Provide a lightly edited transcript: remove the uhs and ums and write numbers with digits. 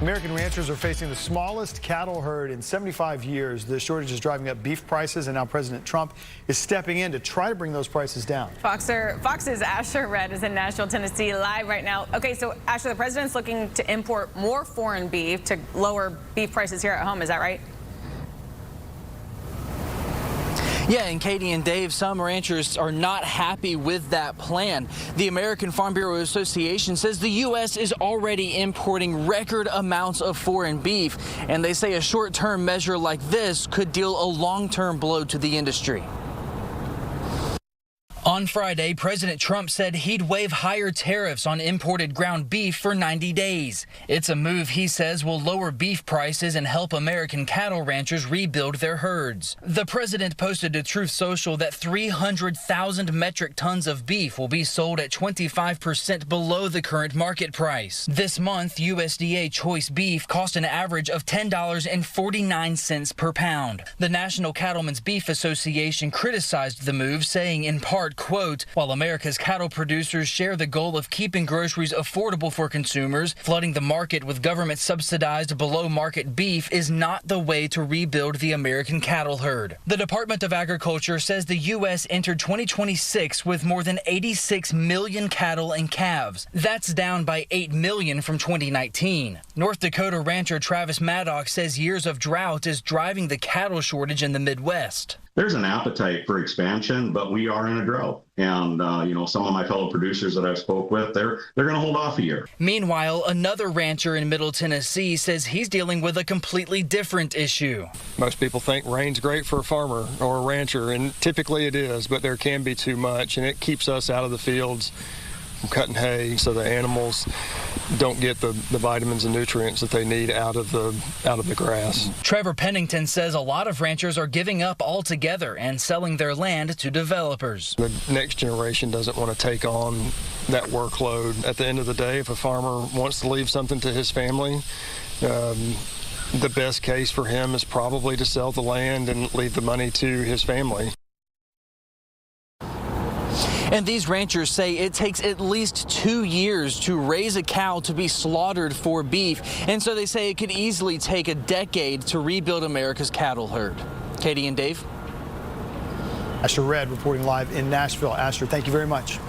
American ranchers are facing the smallest cattle herd in 75 years. The shortage is driving up beef prices, and now President Trump is stepping in to try to bring those prices down. Fox's Asher Red is in Nashville, Tennessee, live right now. Okay, so Asher, the president's looking to import more foreign beef to lower beef prices here at home. Is that right? Yeah, and Katie and Dave, some ranchers are not happy with that plan. The American Farm Bureau Association says the U.S. is already importing record amounts of foreign beef, and they say a short-term measure like this could deal a long-term blow to the industry. On Friday, President Trump said he'd waive higher tariffs on imported ground beef for 90 days. It's a move he says will lower beef prices and help American cattle ranchers rebuild their herds. The president posted to Truth Social that 300,000 metric tons of beef will be sold at 25% below the current market price. This month, USDA choice beef cost an average of $10.49 per pound. The National Cattlemen's Beef Association criticized the move, saying in part, quote, while America's cattle producers share the goal of keeping groceries affordable for consumers, flooding the market with government-subsidized below-market beef is not the way to rebuild the American cattle herd. The Department of Agriculture says the U.S. entered 2026 with more than 86 million cattle and calves. That's down by 8 million from 2019. North Dakota rancher Travis Maddox says years of drought is driving the cattle shortage in the Midwest. There's an appetite for expansion, but we are in a drought. And, some of my fellow producers that I've spoke with, they're going to hold off a year. Meanwhile, another rancher in Middle Tennessee says he's dealing with a completely different issue. Most people think rain's great for a farmer or a rancher, and typically it is, but there can be too much, and it keeps us out of the fields from cutting hay so the animals don't get the vitamins and nutrients that they need out of the grass. Trevor Pennington says a lot of ranchers are giving up altogether and selling their land to developers. The next generation doesn't want to take on that workload. At the end of the day, if a farmer wants to leave something to his family, the best case for him is probably to sell the land and leave the money to his family. And these ranchers say it takes at least 2 years to raise a cow to be slaughtered for beef. And so they say it could easily take a decade to rebuild America's cattle herd. Katie and Dave. Asher Red reporting live in Nashville. Asher, thank you very much.